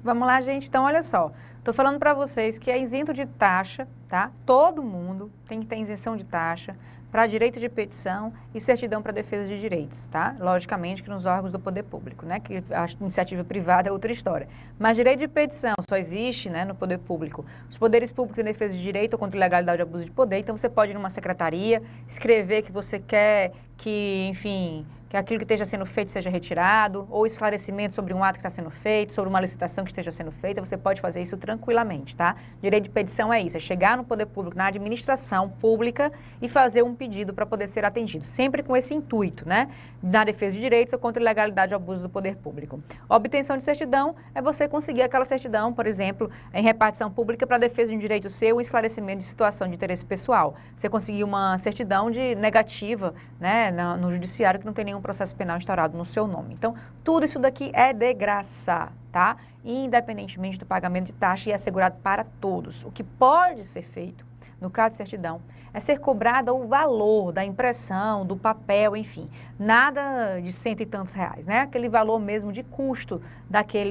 Vamos lá, gente. Então, olha só. Estou falando para vocês que é isento de taxa, tá? Todo mundo tem que ter isenção de taxa para direito de petição e certidão para defesa de direitos, tá? Logicamente que nos órgãos do poder público, né? Que a iniciativa privada é outra história. Mas direito de petição só existe, né, no poder público. Os poderes públicos em defesa de direito ou contra ilegalidade e abuso de poder. Então, você pode ir numa secretaria, escrever que você quer que, enfim, que aquilo que esteja sendo feito seja retirado, ou esclarecimento sobre um ato que está sendo feito, sobre uma licitação que esteja sendo feita, você pode fazer isso tranquilamente, tá? Direito de petição é isso, é chegar no poder público, na administração pública e fazer um pedido para poder ser atendido, sempre com esse intuito, né? Na defesa de direitos ou contra a ilegalidade e abuso do poder público. A obtenção de certidão é você conseguir aquela certidão, por exemplo, em repartição pública para defesa de um direito seu, um esclarecimento de situação de interesse pessoal. Você conseguir uma certidão de negativa, né, no judiciário que não tem nenhum processo penal instaurado no seu nome. Então, tudo isso daqui é de graça, tá? Independentemente do pagamento de taxa e é assegurado para todos. O que pode ser feito, no caso de certidão, é ser cobrado o valor da impressão, do papel, enfim. Nada de cento e tantos reais, né? Aquele valor mesmo de custo daquela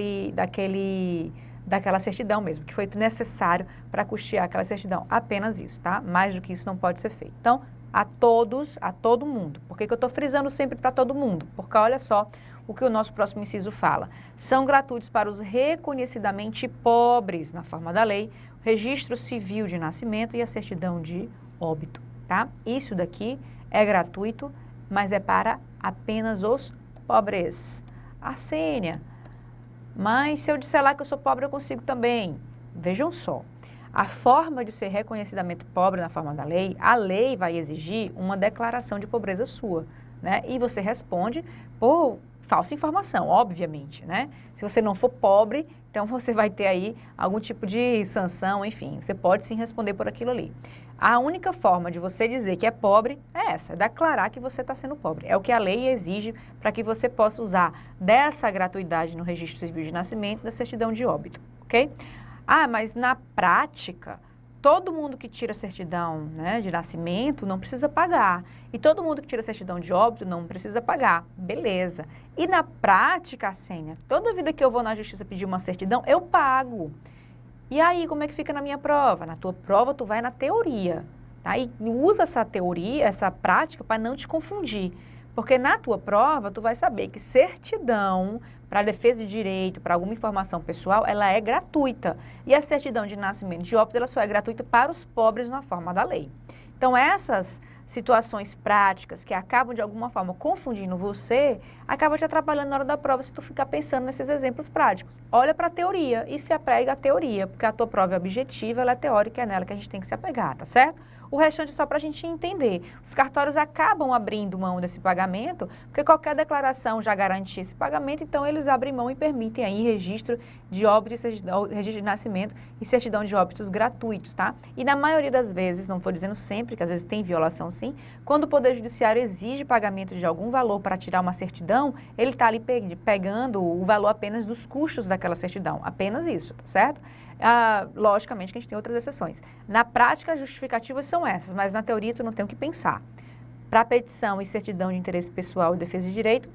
certidão mesmo, que foi necessário para custear aquela certidão. Apenas isso, tá? Mais do que isso não pode ser feito. Então, a todos, a todo mundo. Por que eu estou frisando sempre para todo mundo? Porque olha só o que o nosso próximo inciso fala. São gratuitos para os reconhecidamente pobres, na forma da lei, o registro civil de nascimento e a certidão de óbito, tá? Isso daqui é gratuito, mas é para apenas os pobres. Arsênia, mas se eu disser lá que eu sou pobre, eu consigo também. Vejam só. A forma de ser reconhecidamente pobre na forma da lei, a lei vai exigir uma declaração de pobreza sua, né? E você responde por falsa informação, obviamente, né? Se você não for pobre, então você vai ter aí algum tipo de sanção, enfim, você pode sim responder por aquilo ali. A única forma de você dizer que é pobre é essa, é declarar que você está sendo pobre. É o que a lei exige para que você possa usar dessa gratuidade no registro civil de nascimento e da certidão de óbito, ok? Ah, mas na prática, todo mundo que tira certidão, né, de nascimento não precisa pagar. E todo mundo que tira certidão de óbito não precisa pagar. Beleza. E na prática, Arsênia, toda vida que eu vou na justiça pedir uma certidão, eu pago. E aí, como é que fica na minha prova? Na tua prova, tu vai na teoria, tá? E usa essa teoria, essa prática, para não te confundir. Porque na tua prova, tu vai saber que certidão para defesa de direito, para alguma informação pessoal, ela é gratuita. E a certidão de nascimento de óbito, ela só é gratuita para os pobres na forma da lei. Então, essas situações práticas que acabam de alguma forma confundindo você, acabam te atrapalhando na hora da prova se tu ficar pensando nesses exemplos práticos. Olha para a teoria e se apega à teoria, porque a tua prova é objetiva, ela é teórica, é nela que a gente tem que se apegar, tá certo? O restante é só para a gente entender. Os cartórios acabam abrindo mão desse pagamento, porque qualquer declaração já garante esse pagamento, então eles abrem mão e permitem aí registro de óbito, registro de nascimento e certidão de óbitos gratuitos, tá? E na maioria das vezes, não estou dizendo sempre, que às vezes tem violação sim, quando o Poder Judiciário exige pagamento de algum valor para tirar uma certidão, ele está ali pegando o valor apenas dos custos daquela certidão, apenas isso, tá certo? Logicamente que a gente tem outras exceções. Na prática, as justificativas são essas, mas na teoria tu não tem o que pensar. Para petição e certidão de interesse pessoal e defesa de direito,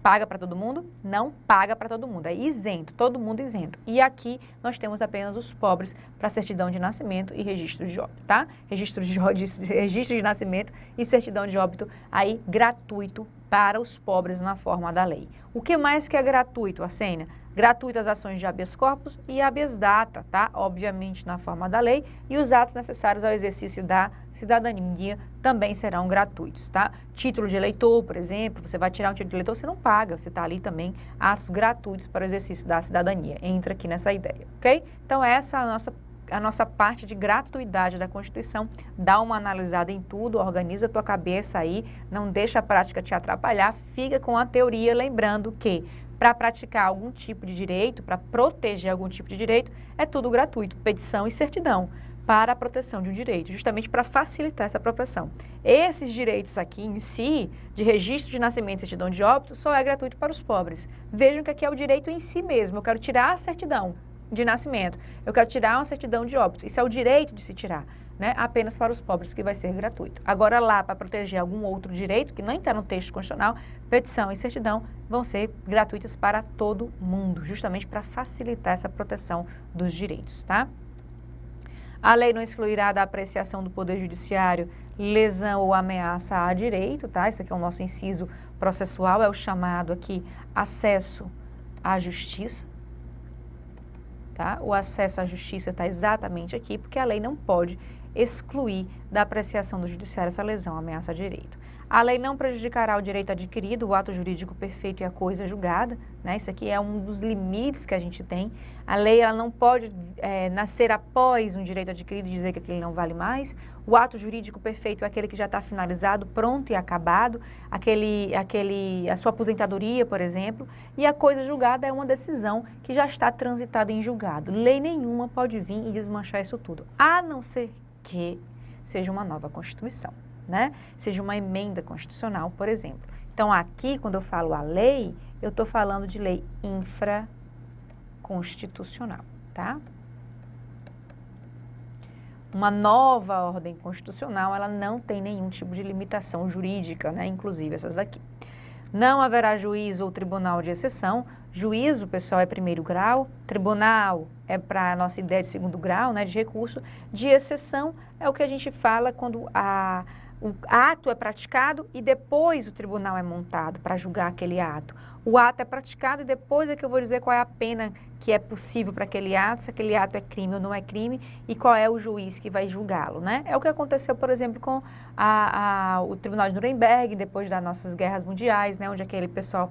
paga para todo mundo? Não paga para todo mundo, é isento, todo mundo isento. E aqui nós temos apenas os pobres para certidão de nascimento e registro de óbito, tá? Registro de nascimento e certidão de óbito aí gratuito para os pobres na forma da lei. O que mais que é gratuito, Arsênia? Gratuitas ações de habeas corpus e habeas data, tá? Obviamente na forma da lei, e os atos necessários ao exercício da cidadania também serão gratuitos, tá? Título de eleitor, por exemplo, você vai tirar um título de eleitor, você não paga, você está ali também, atos gratuitos para o exercício da cidadania. Entra aqui nessa ideia, ok? Então essa é a nossa parte de gratuidade da Constituição. Dá uma analisada em tudo, organiza a tua cabeça aí, não deixa a prática te atrapalhar, fica com a teoria, lembrando que para praticar algum tipo de direito, para proteger algum tipo de direito, é tudo gratuito, petição e certidão, para a proteção de um direito, justamente para facilitar essa proteção. Esses direitos aqui em si, de registro de nascimento e certidão de óbito, só é gratuito para os pobres. Vejam que aqui é o direito em si mesmo, eu quero tirar a certidão de nascimento, eu quero tirar uma certidão de óbito, isso é o direito de se tirar. né, apenas para os pobres, que vai ser gratuito. Agora lá, para proteger algum outro direito, que nem está no texto constitucional, petição e certidão vão ser gratuitas para todo mundo, justamente para facilitar essa proteção dos direitos, tá? A lei não excluirá da apreciação do Poder Judiciário lesão ou ameaça a direito, tá? Esse aqui é o nosso inciso processual, é o chamado aqui acesso à justiça, tá? O acesso à justiça está exatamente aqui, porque a lei não pode excluir da apreciação do judiciário essa lesão, ameaça a direito. A lei não prejudicará o direito adquirido, o ato jurídico perfeito e a coisa julgada, né? Isso aqui é um dos limites que a gente tem. A lei ela não pode nascer após um direito adquirido e dizer que aquele não vale mais. O ato jurídico perfeito é aquele que já está finalizado, pronto e acabado, a sua aposentadoria, por exemplo, e a coisa julgada é uma decisão que já está transitada em julgado. Lei nenhuma pode vir e desmanchar isso tudo, a não ser que seja uma nova Constituição, né? Seja uma emenda constitucional, por exemplo. Então, aqui, quando eu falo a lei, eu estou falando de lei infraconstitucional, tá? Uma nova ordem constitucional, ela não tem nenhum tipo de limitação jurídica, né? Inclusive essas daqui. Não haverá juízo ou tribunal de exceção. Juízo, pessoal, é primeiro grau. Tribunal é para a nossa ideia de segundo grau, né? De recurso. De exceção é o que a gente fala quando o ato é praticado e depois o tribunal é montado para julgar aquele ato. O ato é praticado e depois é que eu vou dizer qual é a pena que é possível para aquele ato, se aquele ato é crime ou não é crime e qual é o juiz que vai julgá-lo, né? É o que aconteceu, por exemplo, com o Tribunal de Nuremberg, depois das nossas guerras mundiais, né? Onde aquele pessoal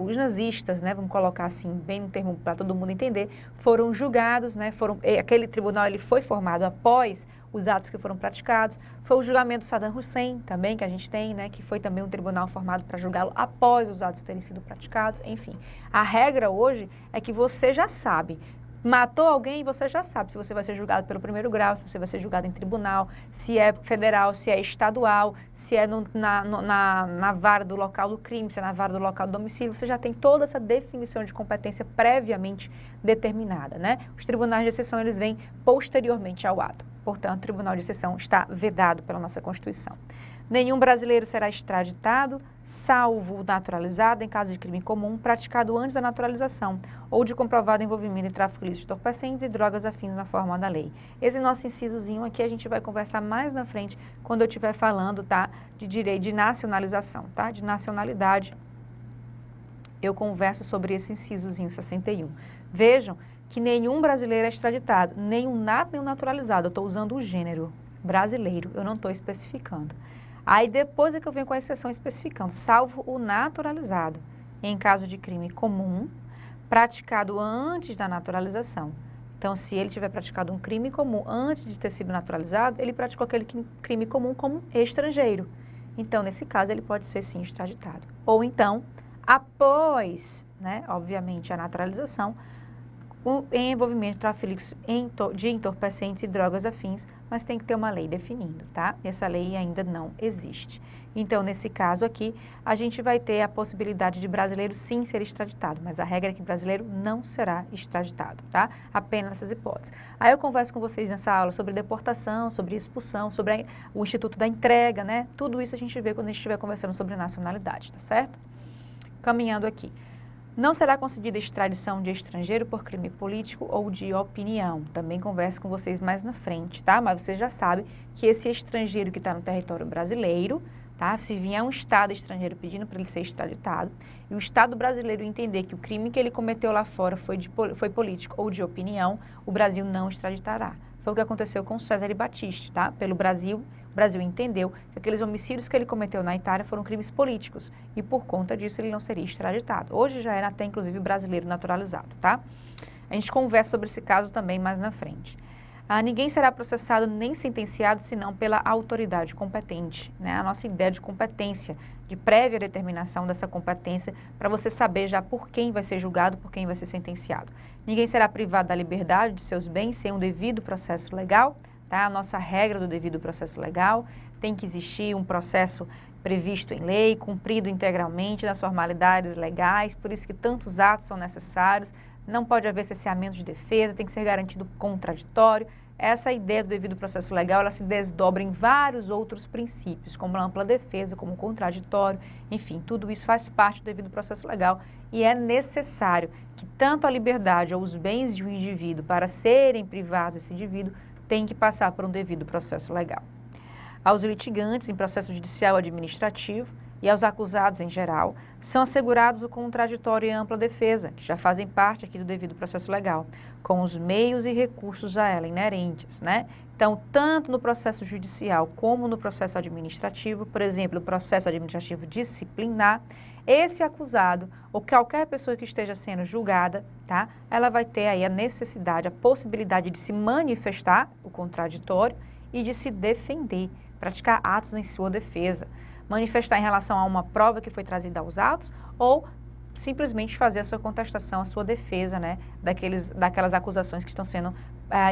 os nazistas, né? Vamos colocar assim, bem no termo para todo mundo entender, foram julgados, né? Aquele tribunal ele foi formado após os atos que foram praticados. Foi o julgamento do Saddam Hussein também, que a gente tem, né? Que foi também um tribunal formado para julgá-lo após os atos terem sido praticados. Enfim, a regra hoje é que você já sabe. Matou alguém, você já sabe se você vai ser julgado pelo primeiro grau, se você vai ser julgado em tribunal, se é federal, se é estadual, se é na vara do local do crime, se é na vara do local do domicílio. Você já tem toda essa definição de competência previamente determinada, né? Os tribunais de exceção, eles vêm posteriormente ao ato. Portanto, o tribunal de exceção está vedado pela nossa Constituição. Nenhum brasileiro será extraditado, salvo o naturalizado, em caso de crime comum, praticado antes da naturalização, ou de comprovado envolvimento em tráfico ilícito de entorpecentes e drogas afins na forma da lei. Esse nosso incisozinho aqui a gente vai conversar mais na frente, quando eu estiver falando, tá, de direito de nacionalização, tá, de nacionalidade. Eu converso sobre esse incisozinho 61. Vejam que nenhum brasileiro é extraditado, nem o nato, nem o naturalizado. Eu estou usando o gênero brasileiro, eu não estou especificando. Aí depois é que eu venho com a exceção especificando, salvo o naturalizado, em caso de crime comum, praticado antes da naturalização. Então, se ele tiver praticado um crime comum antes de ter sido naturalizado, ele praticou aquele crime comum como estrangeiro. Então, nesse caso, ele pode ser sim extraditado. Ou então, após, né, obviamente, a naturalização, o envolvimento de tráfico de entorpecentes e drogas afins, mas tem que ter uma lei definindo, tá? Essa lei ainda não existe. Então, nesse caso aqui, a gente vai ter a possibilidade de brasileiro sim ser extraditado, mas a regra é que brasileiro não será extraditado, tá? Apenas nessas hipóteses. Aí eu converso com vocês nessa aula sobre deportação, sobre expulsão, sobre o Instituto da Entrega, né? Tudo isso a gente vê quando a gente estiver conversando sobre nacionalidade, tá certo? Caminhando aqui. Não será concedida extradição de estrangeiro por crime político ou de opinião. Também converso com vocês mais na frente, tá? Mas vocês já sabem que esse estrangeiro que está no território brasileiro, tá? Se vier um Estado estrangeiro pedindo para ele ser extraditado, e o Estado brasileiro entender que o crime que ele cometeu lá fora foi político ou de opinião, o Brasil não extraditará. Foi o que aconteceu com Cesare Battisti, tá? Pelo Brasil, o Brasil entendeu que aqueles homicídios que ele cometeu na Itália foram crimes políticos e por conta disso ele não seria extraditado. Hoje já era até inclusive brasileiro naturalizado, tá? A gente conversa sobre esse caso também mais na frente. Ninguém será processado nem sentenciado senão pela autoridade competente, né? A nossa ideia de competência, de prévia determinação dessa competência para você saber já por quem vai ser julgado, por quem vai ser sentenciado. Ninguém será privado da liberdade de seus bens sem um devido processo legal, tá? A nossa regra do devido processo legal tem que existir um processo previsto em lei, cumprido integralmente nas formalidades legais, por isso que tantos atos são necessários. Não pode haver cesseamento de defesa, tem que ser garantido contraditório. essa ideia do devido processo legal, ela se desdobra em vários outros princípios, como a ampla defesa, como o contraditório, enfim, tudo isso faz parte do devido processo legal e é necessário que tanto a liberdade ou os bens de um indivíduo para serem privados desse indivíduo tem que passar por um devido processo legal. Aos litigantes em processo judicial administrativo e aos acusados em geral, são assegurados o contraditório e a ampla defesa, que já fazem parte aqui do devido processo legal, com os meios e recursos a ela inerentes, né? Então, tanto no processo judicial como no processo administrativo, por exemplo, o processo administrativo disciplinar, esse acusado ou qualquer pessoa que esteja sendo julgada, tá? Ela vai ter aí a necessidade, a possibilidade de se manifestar o contraditório e de se defender, praticar atos em sua defesa, manifestar em relação a uma prova que foi trazida aos autos ou simplesmente fazer a sua contestação, a sua defesa, né, daquelas acusações que estão sendo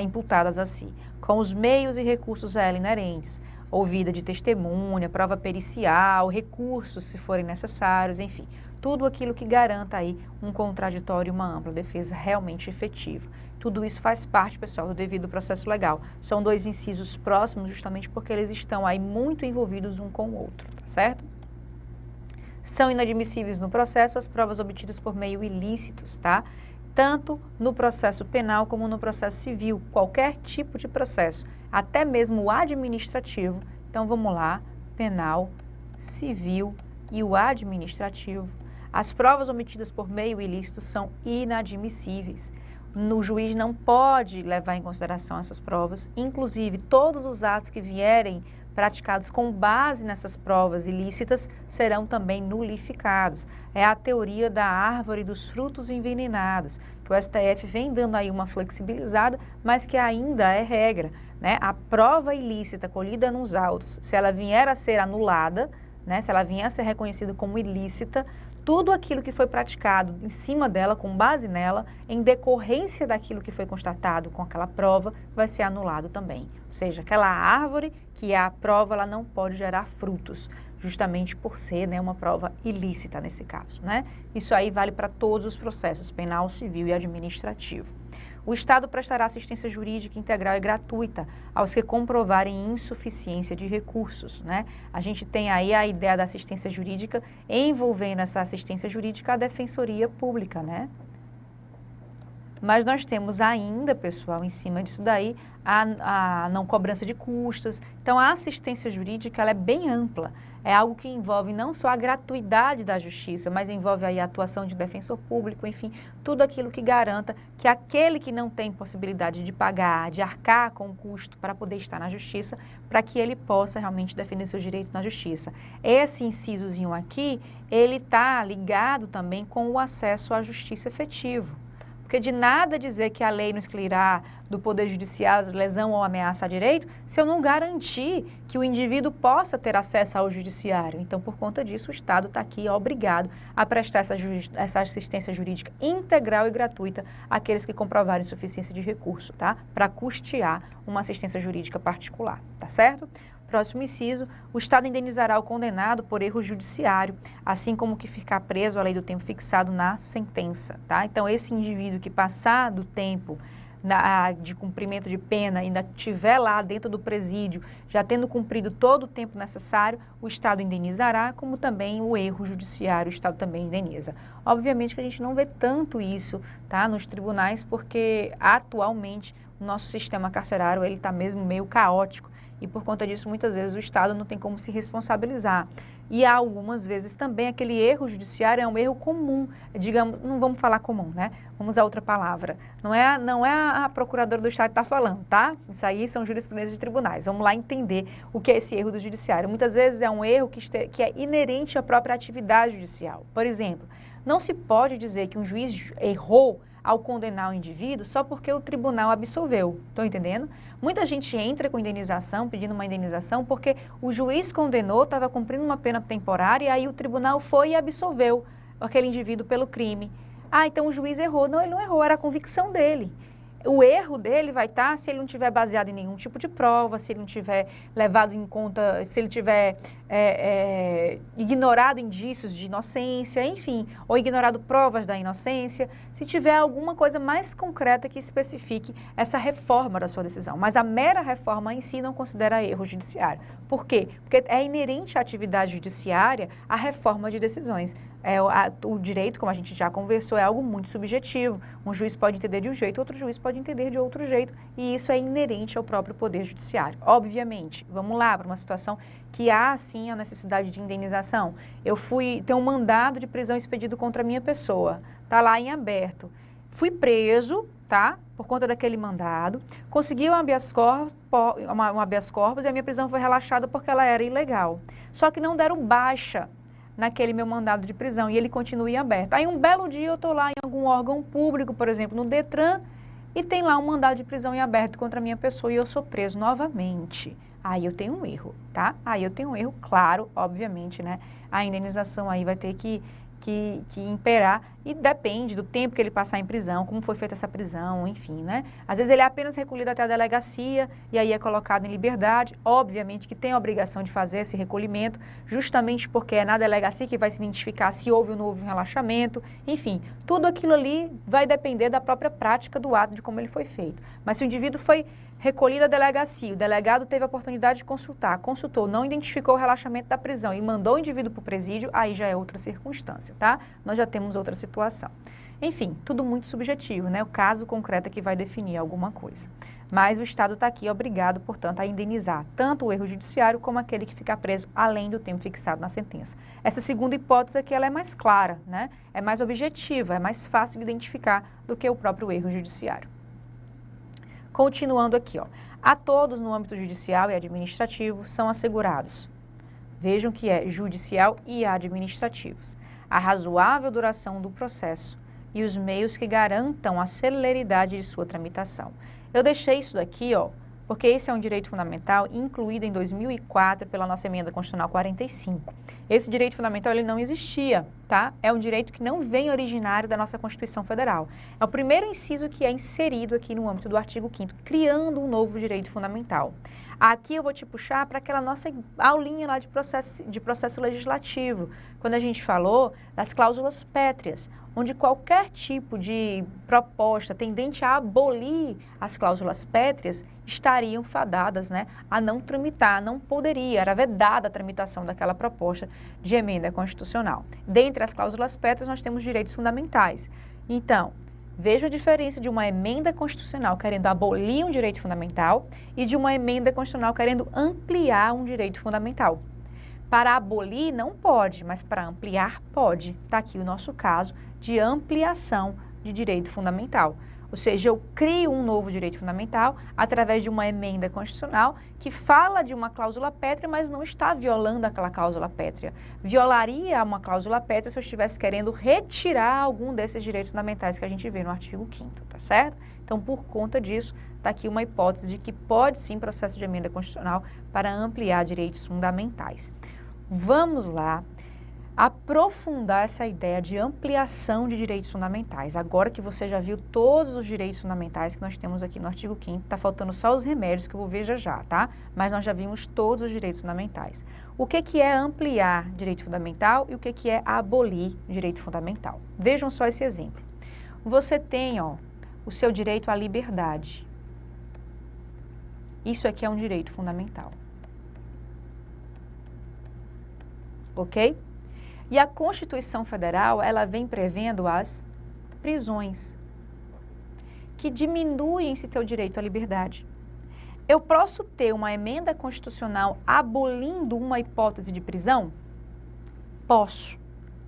imputadas a si, com os meios e recursos a ela inerentes, ouvida de testemunha, prova pericial, recursos se forem necessários, enfim, tudo aquilo que garanta aí um contraditório e uma ampla defesa realmente efetiva. Tudo isso faz parte, pessoal, do devido processo legal. São dois incisos próximos justamente porque eles estão aí muito envolvidos um com o outro, tá certo? São inadmissíveis no processo as provas obtidas por meio ilícitos, tá? Tanto no processo penal como no processo civil, qualquer tipo de processo, até mesmo o administrativo. Então, vamos lá, penal, civil e o administrativo. As provas obtidas por meio ilícito são inadmissíveis. O juiz não pode levar em consideração essas provas, inclusive todos os atos que vierem praticados com base nessas provas ilícitas serão também nulificados. É a teoria da árvore dos frutos envenenados, que o STF vem dando aí uma flexibilizada, mas que ainda é regra, né? A prova ilícita colhida nos autos, se ela vier a ser anulada, né? Se ela vier a ser reconhecida como ilícita, tudo aquilo que foi praticado em cima dela, com base nela, em decorrência daquilo que foi constatado com aquela prova, vai ser anulado também. Ou seja, aquela árvore que é a prova, ela não pode gerar frutos, justamente por ser, né, uma prova ilícita nesse caso, né? Isso aí vale para todos os processos, penal, civil e administrativo. O Estado prestará assistência jurídica integral e gratuita aos que comprovarem insuficiência de recursos, né? A gente tem aí a ideia da assistência jurídica envolvendo essa assistência jurídica a defensoria pública, né? Mas nós temos ainda, pessoal, em cima disso daí, a não cobrança de custas. Então, a assistência jurídica ela é bem ampla. É algo que envolve não só a gratuidade da justiça, mas envolve aí a atuação de defensor público, enfim, tudo aquilo que garanta que aquele que não tem possibilidade de pagar, de arcar com o custo para poder estar na justiça, para que ele possa realmente defender seus direitos na justiça. Esse incisozinho aqui, ele está ligado também com o acesso à justiça efetivo. Porque de nada dizer que a lei não excluirá do Poder Judiciário lesão ou ameaça a direito, se eu não garantir que o indivíduo possa ter acesso ao Judiciário. Então, por conta disso, o Estado está aqui obrigado a prestar essa assistência jurídica integral e gratuita àqueles que comprovarem insuficiência de recurso, tá? Para custear uma assistência jurídica particular, tá certo? Próximo inciso, o Estado indenizará o condenado por erro judiciário, assim como que ficar preso à lei do tempo fixado na sentença, tá? Então, esse indivíduo que passar do tempo de cumprimento de pena, ainda estiver lá dentro do presídio, já tendo cumprido todo o tempo necessário, o Estado indenizará, como também o erro judiciário, o Estado também indeniza. Obviamente que a gente não vê tanto isso, tá, nos tribunais, porque atualmente o nosso sistema carcerário ele está mesmo meio caótico. E por conta disso, muitas vezes o Estado não tem como se responsabilizar. E algumas vezes também aquele erro judiciário é um erro comum, digamos, não vamos falar comum, né? Vamos usar outra palavra. Não é a procuradora do Estado que está falando, tá? Isso aí são jurisprudências de tribunais. Vamos lá entender o que é esse erro do judiciário. Muitas vezes é um erro que é inerente à própria atividade judicial. Por exemplo, não se pode dizer que um juiz errou ao condenar o indivíduo só porque o tribunal absolveu. Estão entendendo? Muita gente entra com indenização, pedindo uma indenização, porque o juiz condenou, estava cumprindo uma pena temporária e aí o tribunal foi e absolveu aquele indivíduo pelo crime. Ah, então o juiz errou. Não, ele não errou, era a convicção dele. O erro dele vai estar se ele não tiver baseado em nenhum tipo de prova, se ele não tiver levado em conta, se ele tiver ignorado indícios de inocência, enfim, ou ignorado provas da inocência, se tiver alguma coisa mais concreta que especifique essa reforma da sua decisão. Mas a mera reforma em si não considera erro judiciário. Por quê? Porque é inerente à atividade judiciária a reforma de decisões. O direito, como a gente já conversou, é algo muito subjetivo. Um juiz pode entender de um jeito, outro juiz pode entender de outro jeito, e isso é inerente ao próprio Poder Judiciário. Obviamente, vamos lá para uma situação que há, sim, a necessidade de indenização. Tem um mandado de prisão expedido contra a minha pessoa, está lá em aberto. Fui preso, tá? Por conta daquele mandado, consegui um habeas corpus e a minha prisão foi relaxada porque ela era ilegal. Só que não deram baixa naquele meu mandado de prisão, e ele continua em aberto. Aí um belo dia eu estou lá em algum órgão público, por exemplo, no Detran, e tem lá um mandado de prisão em aberto contra a minha pessoa e eu sou preso novamente. Aí eu tenho um erro, tá? Aí eu tenho um erro, claro, obviamente, né? A indenização aí vai ter que imperar, e depende do tempo que ele passar em prisão, como foi feita essa prisão, enfim, né? Às vezes ele é apenas recolhido até a delegacia e aí é colocado em liberdade, obviamente que tem a obrigação de fazer esse recolhimento, justamente porque é na delegacia que vai se identificar se houve ou não houve um relaxamento, enfim, tudo aquilo ali vai depender da própria prática do ato, de como ele foi feito. Mas se o indivíduo foi recolhido à delegacia, o delegado teve a oportunidade de consultar, consultou, não identificou o relaxamento da prisão e mandou o indivíduo para o presídio, aí já é outra circunstância, tá? Nós já temos outra situação. Enfim, tudo muito subjetivo, né? O caso concreto é que vai definir alguma coisa. Mas o Estado está aqui obrigado, portanto, a indenizar tanto o erro judiciário como aquele que fica preso além do tempo fixado na sentença. Essa segunda hipótese aqui, ela é mais clara, né? É mais objetiva, é mais fácil de identificar do que o próprio erro judiciário. Continuando aqui, ó, a todos no âmbito judicial e administrativo são assegurados. Vejam que é judicial e administrativos. A razoável duração do processo e os meios que garantam a celeridade de sua tramitação. Eu deixei isso daqui, ó, porque esse é um direito fundamental incluído em 2004 pela nossa emenda constitucional 45. Esse direito fundamental ele não existia, tá? É um direito que não vem originário da nossa Constituição Federal. É o primeiro inciso que é inserido aqui no âmbito do artigo 5º, criando um novo direito fundamental. Aqui eu vou te puxar para aquela nossa aulinha lá de processo legislativo, quando a gente falou das cláusulas pétreas, onde qualquer tipo de proposta tendente a abolir as cláusulas pétreas estariam fadadas, né, a não tramitar, não poderia, era vedada a tramitação daquela proposta de emenda constitucional. Dentre as cláusulas pétreas nós temos direitos fundamentais. Então, veja a diferença de uma emenda constitucional querendo abolir um direito fundamental e de uma emenda constitucional querendo ampliar um direito fundamental. Para abolir não pode, mas para ampliar pode. Está aqui o nosso caso de ampliação de direito fundamental. Ou seja, eu crio um novo direito fundamental através de uma emenda constitucional que fala de uma cláusula pétrea, mas não está violando aquela cláusula pétrea. Violaria uma cláusula pétrea se eu estivesse querendo retirar algum desses direitos fundamentais que a gente vê no artigo 5º, tá certo? Então, por conta disso, está aqui uma hipótese de que pode sim processo de emenda constitucional para ampliar direitos fundamentais. Vamos lá aprofundar essa ideia de ampliação de direitos fundamentais. Agora que você já viu todos os direitos fundamentais que nós temos aqui no artigo 5º, está faltando só os remédios que eu vou ver já, tá? Mas nós já vimos todos os direitos fundamentais. O que é ampliar direito fundamental e o que é abolir direito fundamental? Vejam só esse exemplo. Você tem, ó, o seu direito à liberdade. Isso aqui é um direito fundamental. Ok? E a Constituição Federal, ela vem prevendo as prisões, que diminuem esse teu direito à liberdade. Eu posso ter uma emenda constitucional abolindo uma hipótese de prisão? Posso.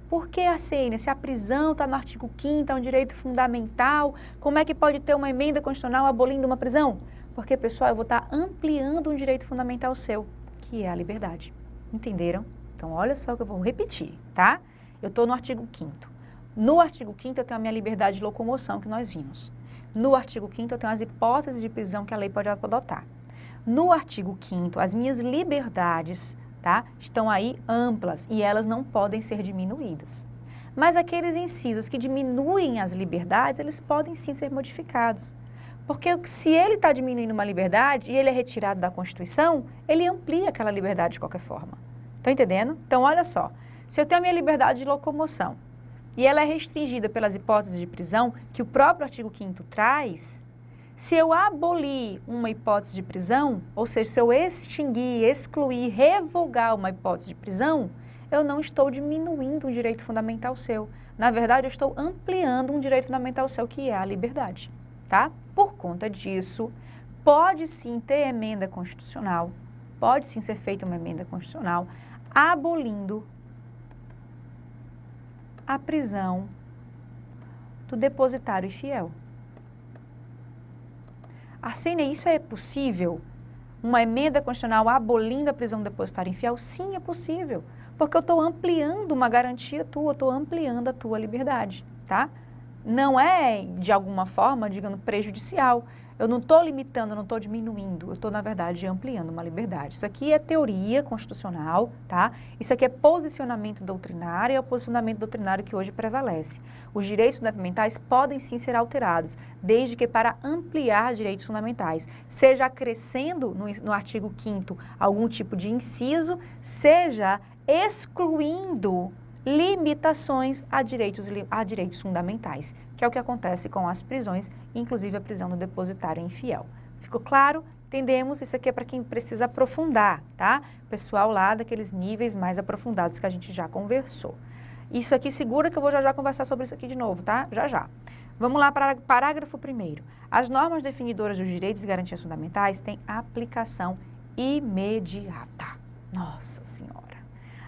Por que, ACN? Se a prisão está no artigo 5º, é um direito fundamental, como é que pode ter uma emenda constitucional abolindo uma prisão? Porque, pessoal, eu vou estar ampliando um direito fundamental seu, que é a liberdade. Entenderam? Então, olha só que eu vou repetir, tá? Eu estou no artigo 5º. No artigo 5º, eu tenho a minha liberdade de locomoção, que nós vimos. No artigo 5º, eu tenho as hipóteses de prisão que a lei pode adotar. No artigo 5º, as minhas liberdades, tá, estão aí amplas e elas não podem ser diminuídas. Mas aqueles incisos que diminuem as liberdades, eles podem sim ser modificados. Porque se ele está diminuindo uma liberdade e ele é retirado da Constituição, ele amplia aquela liberdade de qualquer forma. Estão entendendo? Então, olha só, se eu tenho a minha liberdade de locomoção e ela é restringida pelas hipóteses de prisão que o próprio artigo 5º traz, se eu abolir uma hipótese de prisão, ou seja, se eu extinguir, excluir, revogar uma hipótese de prisão, eu não estou diminuindo um direito fundamental seu. Na verdade, eu estou ampliando um direito fundamental seu, que é a liberdade, tá? Por conta disso, pode sim ter emenda constitucional, pode sim ser feita uma emenda constitucional, abolindo a prisão do depositário fiel. Arsênia, isso é possível? Uma emenda constitucional abolindo a prisão do depositário infiel? Sim, é possível, porque eu estou ampliando uma garantia tua, estou ampliando a tua liberdade, tá? Não é, de alguma forma, digamos, prejudicial. Eu não estou limitando, eu não estou diminuindo, eu estou, na verdade, ampliando uma liberdade. Isso aqui é teoria constitucional, tá? Isso aqui é posicionamento doutrinário, é o posicionamento doutrinário que hoje prevalece. Os direitos fundamentais podem sim ser alterados, desde que para ampliar direitos fundamentais, seja acrescendo no artigo 5º algum tipo de inciso, seja excluindo limitações a direitos fundamentais, que é o que acontece com as prisões, inclusive a prisão do depositário infiel. Ficou claro? Entendemos? Isso aqui é para quem precisa aprofundar, tá? Pessoal lá daqueles níveis mais aprofundados que a gente já conversou. Isso aqui segura que eu vou já conversar sobre isso aqui de novo, tá? Já. Vamos lá para parágrafo 1º. As normas definidoras dos direitos e garantias fundamentais têm aplicação imediata. Nossa Senhora!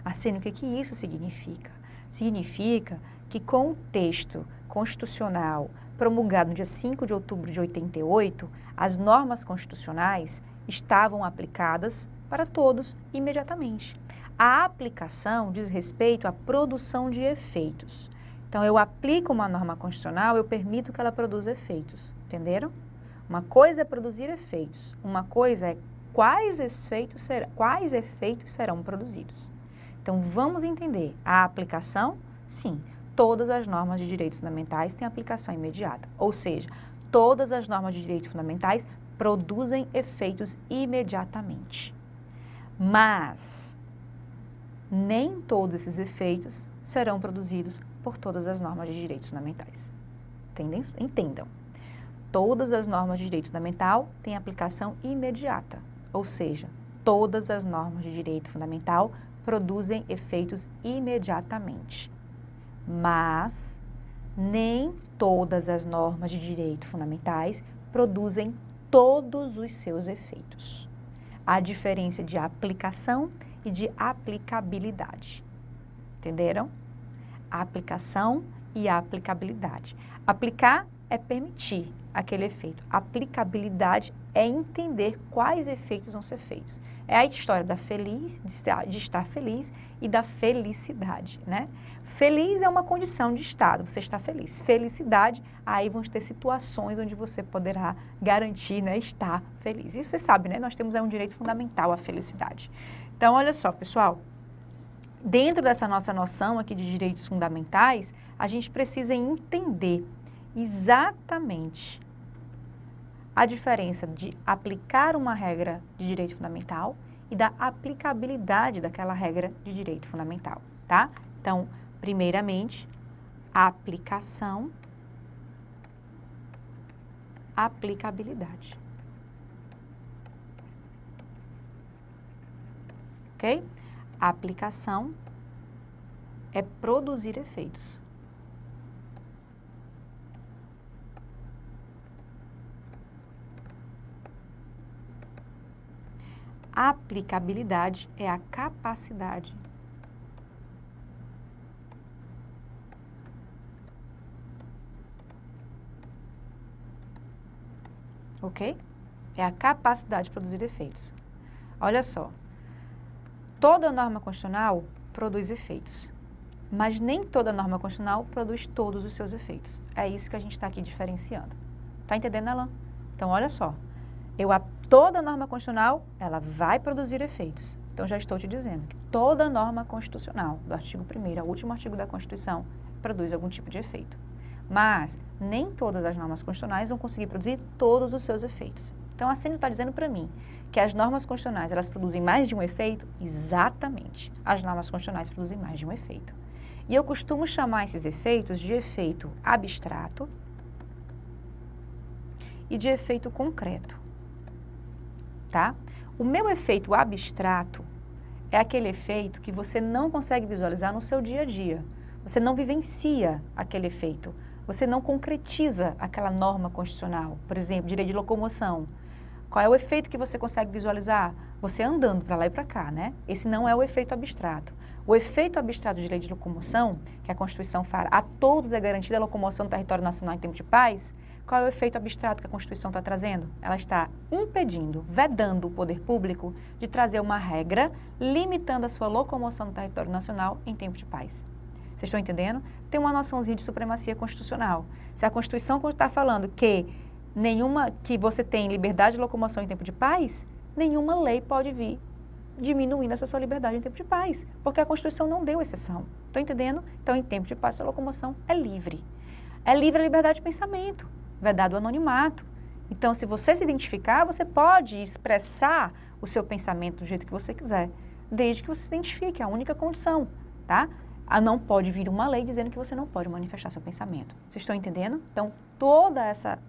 Arsênia, o que isso significa? Significa que com o texto constitucional promulgado no dia 5 de outubro de 88, as normas constitucionais estavam aplicadas para todos imediatamente. A aplicação diz respeito à produção de efeitos. Então, eu aplico uma norma constitucional, eu permito que ela produza efeitos. Entenderam? Uma coisa é produzir efeitos, uma coisa é quais efeitos serão produzidos. Então, vamos entender. A aplicação, sim, todas as normas de direitos fundamentais têm aplicação imediata. Ou seja, todas as normas de direitos fundamentais produzem efeitos imediatamente. Mas, nem todos esses efeitos serão produzidos por todas as normas de direitos fundamentais. Entendam. Todas as normas de direito fundamental têm aplicação imediata. Ou seja, todas as normas de direito fundamental produzem efeitos imediatamente, mas nem todas as normas de direito fundamentais produzem todos os seus efeitos. Há diferença de aplicação e de aplicabilidade. Entenderam? A aplicação e a aplicabilidade. Aplicar é permitir aquele efeito. Aplicabilidade é entender quais efeitos vão ser feitos. É a história de estar feliz e da felicidade, né? Feliz é uma condição de estado, você está feliz. Felicidade, aí vão ter situações onde você poderá garantir, né, estar feliz. Isso você sabe, né? Nós temos um direito fundamental à felicidade. Então, olha só, pessoal. Dentro dessa nossa noção aqui de direitos fundamentais, a gente precisa entender exatamente a diferença de aplicar uma regra de direito fundamental e da aplicabilidade daquela regra de direito fundamental, tá? Então, primeiramente, aplicação, aplicabilidade. Ok? A aplicação é produzir efeitos. A aplicabilidade é a capacidade ok? É a capacidade de produzir efeitos. Olha só, toda norma constitucional produz efeitos, mas nem toda norma constitucional produz todos os seus efeitos. É isso que a gente está aqui diferenciando. Tá entendendo, Alan? Então, olha só, toda norma constitucional, ela vai produzir efeitos. Então, já estou te dizendo que toda norma constitucional, do artigo 1º ao último artigo da Constituição, produz algum tipo de efeito. Mas nem todas as normas constitucionais vão conseguir produzir todos os seus efeitos. Então, a CNU está dizendo para mim que as normas constitucionais, elas produzem mais de um efeito? Exatamente. As normas constitucionais produzem mais de um efeito. E eu costumo chamar esses efeitos de efeito abstrato e de efeito concreto, tá? O meu efeito abstrato é aquele efeito que você não consegue visualizar no seu dia a dia. Você não vivencia aquele efeito. Você não concretiza aquela norma constitucional. Por exemplo, direito de locomoção. Qual é o efeito que você consegue visualizar? Você andando para lá e para cá, né? Esse não é o efeito abstrato. O efeito abstrato de direito de locomoção, que a Constituição fala, a todos é garantida a locomoção no território nacional em tempo de paz. Qual é o efeito abstrato que a Constituição está trazendo? Ela está impedindo, vedando o poder público de trazer uma regra limitando a sua locomoção no território nacional em tempo de paz. Vocês estão entendendo? Tem uma noçãozinha de supremacia constitucional. Se a Constituição está falando que você tem liberdade de locomoção em tempo de paz, nenhuma lei pode vir diminuindo essa sua liberdade em tempo de paz, porque a Constituição não deu exceção. Estão entendendo? Então, em tempo de paz, sua locomoção é livre. É livre a liberdade de pensamento, vedado o anonimato. Então, se você se identificar, você pode expressar o seu pensamento do jeito que você quiser, desde que você se identifique, é a única condição, tá? Não pode vir uma lei dizendo que você não pode manifestar seu pensamento. Vocês estão entendendo? Então, toda essa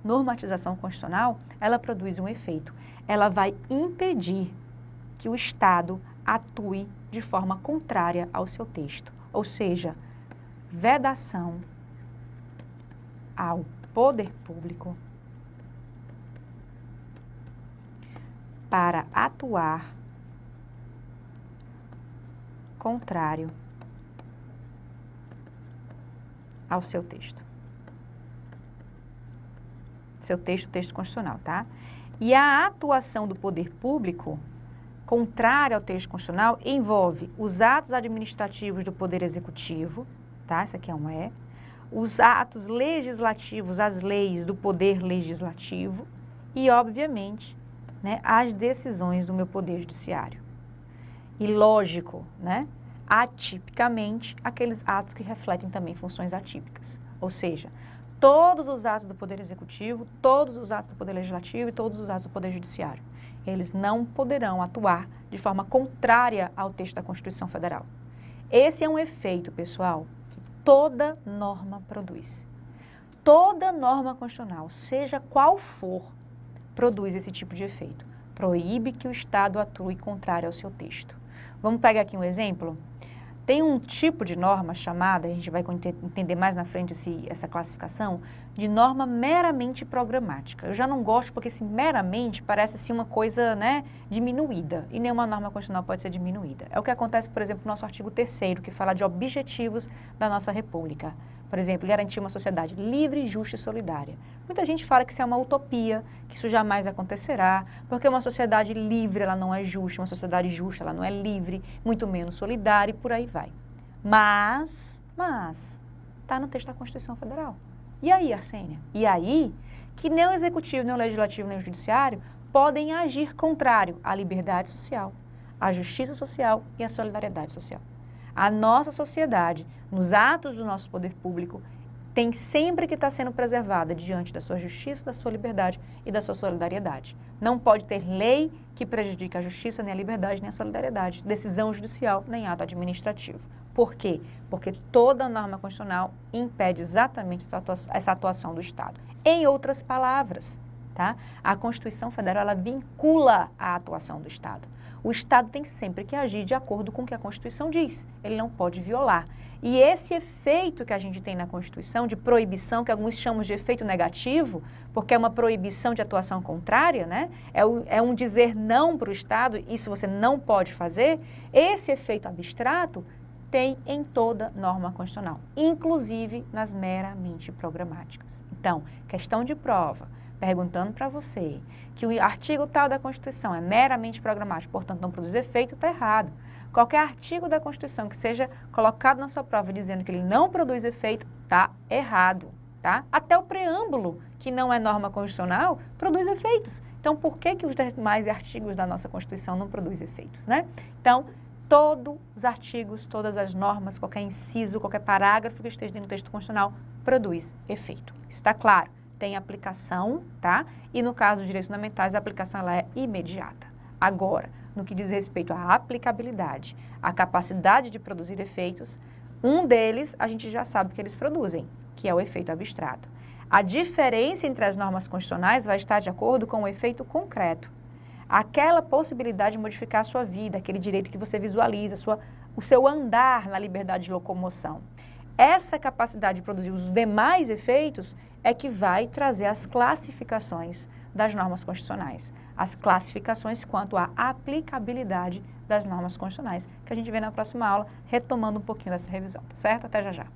normatização constitucional, ela produz um efeito. Ela vai impedir que o Estado atue de forma contrária ao seu texto. Ou seja, vedação ao poder público para atuar contrário ao seu texto. Seu texto constitucional, tá? E a atuação do poder público contrária ao texto constitucional envolve os atos administrativos do Poder Executivo, tá? Isso aqui é um E. Os atos legislativos, as leis do Poder Legislativo e, obviamente, né, as decisões do meu Poder Judiciário. E lógico, né, atipicamente, aqueles atos que refletem também funções atípicas. Ou seja, todos os atos do Poder Executivo, todos os atos do Poder Legislativo e todos os atos do Poder Judiciário. Eles não poderão atuar de forma contrária ao texto da Constituição Federal. Esse é um efeito, pessoal, que toda norma produz. Toda norma constitucional, seja qual for, produz esse tipo de efeito. Proíbe que o Estado atue contrário ao seu texto. Vamos pegar aqui um exemplo? Tem um tipo de norma chamada, a gente vai entender mais na frente essa classificação, de norma meramente programática. Eu já não gosto porque esse meramente parece assim uma coisa, né, diminuída, e nenhuma norma constitucional pode ser diminuída. É o que acontece, por exemplo, no nosso artigo 3º, que fala de objetivos da nossa República. Por exemplo, garantir uma sociedade livre, justa e solidária. Muita gente fala que isso é uma utopia, que isso jamais acontecerá, porque uma sociedade livre, ela não é justa, uma sociedade justa, ela não é livre, muito menos solidária e por aí vai. Mas, está no texto da Constituição Federal. E aí, Arsênia? E aí que nem o Executivo, nem o Legislativo, nem o Judiciário podem agir contrário à liberdade social, à justiça social e à solidariedade social. A nossa sociedade, nos atos do nosso poder público, tem sempre que estar sendo preservada diante da sua justiça, da sua liberdade e da sua solidariedade. Não pode ter lei que prejudique a justiça, nem a liberdade, nem a solidariedade, decisão judicial, nem ato administrativo. Por quê? Porque toda norma constitucional impede exatamente essa atuação do Estado. Em outras palavras, tá? A Constituição Federal, ela vincula a atuação do Estado. O Estado tem sempre que agir de acordo com o que a Constituição diz. Ele não pode violar. E esse efeito que a gente tem na Constituição de proibição, que alguns chamam de efeito negativo, porque é uma proibição de atuação contrária, né? É um dizer não para o Estado, isso você não pode fazer. Esse efeito abstrato tem em toda norma constitucional, inclusive nas meramente programáticas. Então, questão de prova, perguntando para você que o artigo tal da Constituição é meramente programático, portanto não produz efeito, está errado. Qualquer artigo da Constituição que seja colocado na sua prova dizendo que ele não produz efeito, está errado, tá? Até o preâmbulo, que não é norma constitucional, produz efeitos. Então, por que os demais artigos da nossa Constituição não produzem efeitos, né? Então, todos os artigos, todas as normas, qualquer inciso, qualquer parágrafo que esteja dentro do texto constitucional produz efeito. Isso está claro. Tem aplicação, tá? E no caso dos direitos fundamentais, a aplicação ela é imediata. Agora, no que diz respeito à aplicabilidade, à capacidade de produzir efeitos, um deles a gente já sabe que eles produzem, que é o efeito abstrato. A diferença entre as normas constitucionais vai estar de acordo com o efeito concreto. Aquela possibilidade de modificar a sua vida, aquele direito que você visualiza, o seu andar na liberdade de locomoção. Essa capacidade de produzir os demais efeitos é que vai trazer as classificações das normas constitucionais. As classificações quanto à aplicabilidade das normas constitucionais, que a gente vê na próxima aula, retomando um pouquinho dessa revisão, tá certo? Até já já.